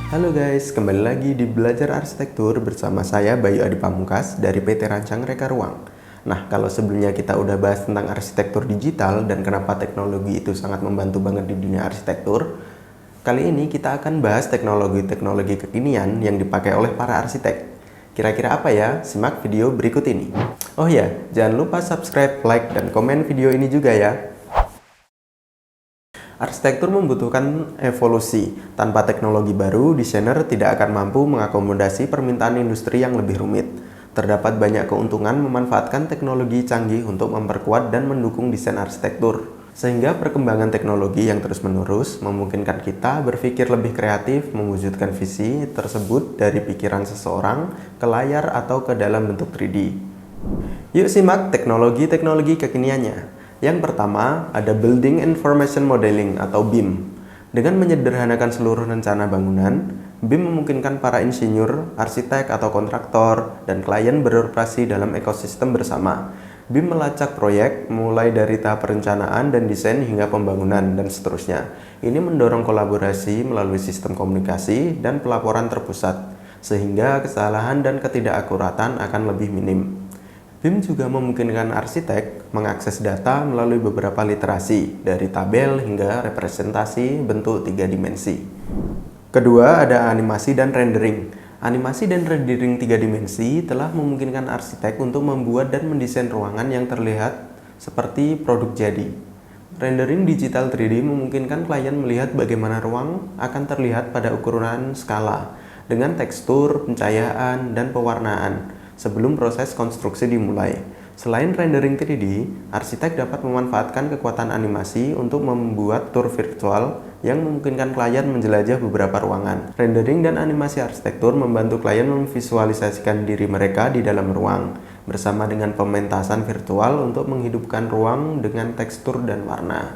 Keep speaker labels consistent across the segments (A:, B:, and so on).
A: Halo guys, kembali lagi di Belajar Arsitektur bersama saya Bayu Adi Pamungkas dari PT Rancang Reka Ruang. Nah, kalau sebelumnya kita udah bahas tentang arsitektur digital dan kenapa teknologi itu sangat membantu banget di dunia arsitektur, kali ini kita akan bahas teknologi-teknologi kekinian yang dipakai oleh para arsitek. Kira-kira apa ya? Simak video berikut ini. Oh ya, jangan lupa subscribe, like, dan komen video ini juga ya. Arsitektur membutuhkan evolusi. Tanpa teknologi baru, desainer tidak akan mampu mengakomodasi permintaan industri yang lebih rumit. Terdapat banyak keuntungan memanfaatkan teknologi canggih untuk memperkuat dan mendukung desain arsitektur. Sehingga perkembangan teknologi yang terus-menerus memungkinkan kita berpikir lebih kreatif, mewujudkan visi tersebut dari pikiran seseorang ke layar atau ke dalam bentuk 3D. Yuk simak teknologi-teknologi kekiniannya. Yang pertama, ada Building Information Modeling atau BIM. Dengan menyederhanakan seluruh rencana bangunan, BIM memungkinkan para insinyur, arsitek atau kontraktor, dan klien beroperasi dalam ekosistem bersama. BIM melacak proyek mulai dari tahap perencanaan dan desain hingga pembangunan, dan seterusnya. Ini mendorong kolaborasi melalui sistem komunikasi dan pelaporan terpusat, sehingga kesalahan dan ketidakakuratan akan lebih minim. BIM juga memungkinkan arsitek mengakses data melalui beberapa literasi, dari tabel hingga representasi bentuk 3 dimensi. Kedua, ada animasi dan rendering. Animasi dan rendering 3 dimensi telah memungkinkan arsitek untuk membuat dan mendesain ruangan yang terlihat seperti produk jadi. Rendering digital 3D memungkinkan klien melihat bagaimana ruang akan terlihat pada ukuran skala, dengan tekstur, pencahayaan, dan pewarnaan, sebelum proses konstruksi dimulai. Selain rendering 3D, arsitek dapat memanfaatkan kekuatan animasi untuk membuat tour virtual yang memungkinkan klien menjelajah beberapa ruangan. Rendering dan animasi arsitektur membantu klien memvisualisasikan diri mereka di dalam ruang, bersama dengan pementasan virtual untuk menghidupkan ruang dengan tekstur dan warna.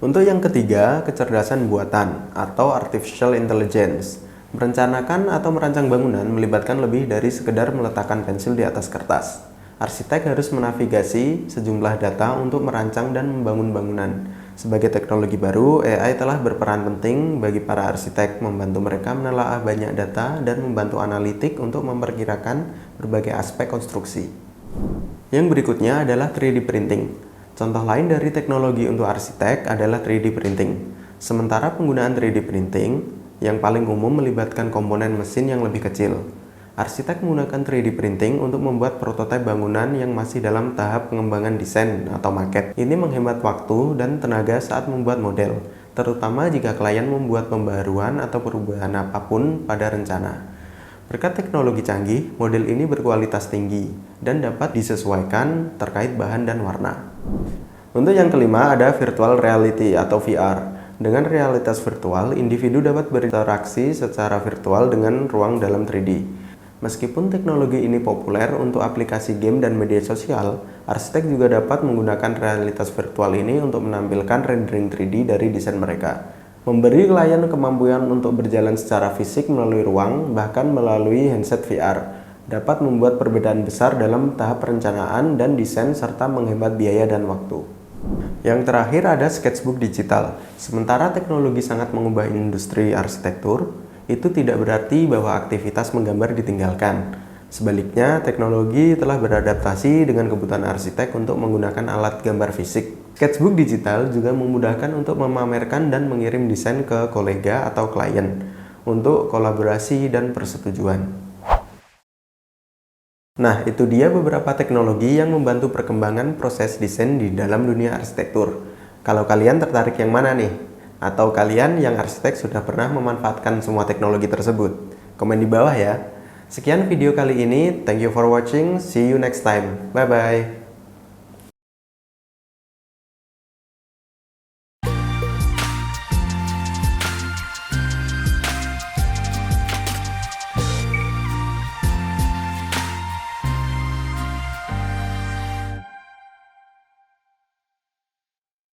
A: Untuk yang ketiga, kecerdasan buatan atau artificial intelligence. Merencanakan atau merancang bangunan melibatkan lebih dari sekedar meletakkan pensil di atas kertas. Arsitek harus menavigasi sejumlah data untuk merancang dan membangun bangunan. Sebagai teknologi baru, AI telah berperan penting bagi para arsitek, membantu mereka menelaah banyak data dan membantu analitik untuk memperkirakan berbagai aspek konstruksi. Yang berikutnya adalah 3D printing. Contoh lain dari teknologi untuk arsitek adalah 3D printing. Sementara penggunaan 3D printing yang paling umum melibatkan komponen mesin yang lebih kecil. Arsitek menggunakan 3D printing untuk membuat prototipe bangunan yang masih dalam tahap pengembangan desain atau maket. Ini menghemat waktu dan tenaga saat membuat model, terutama jika klien membuat pembaruan atau perubahan apapun pada rencana. Berkat teknologi canggih, model ini berkualitas tinggi dan dapat disesuaikan terkait bahan dan warna. Untuk yang kelima, ada virtual reality atau VR. Dengan realitas virtual, individu dapat berinteraksi secara virtual dengan ruang dalam 3D. Meskipun teknologi ini populer untuk aplikasi game dan media sosial, arsitek juga dapat menggunakan realitas virtual ini untuk menampilkan rendering 3D dari desain mereka. Memberi klien kemampuan untuk berjalan secara fisik melalui ruang, bahkan melalui headset VR, dapat membuat perbedaan besar dalam tahap perencanaan dan desain serta menghemat biaya dan waktu. Yang terakhir ada sketchbook digital. Sementara teknologi sangat mengubah industri arsitektur, itu tidak berarti bahwa aktivitas menggambar ditinggalkan. Sebaliknya, teknologi telah beradaptasi dengan kebutuhan arsitek untuk menggunakan alat gambar fisik. Sketchbook digital juga memudahkan untuk memamerkan dan mengirim desain ke kolega atau klien untuk kolaborasi dan persetujuan. Nah, itu dia beberapa teknologi yang membantu perkembangan proses desain di dalam dunia arsitektur. Kalau kalian tertarik yang mana nih? Atau kalian yang arsitek sudah pernah memanfaatkan semua teknologi tersebut? Komen di bawah ya. Sekian video kali ini, thank you for watching, see you next time, bye-bye.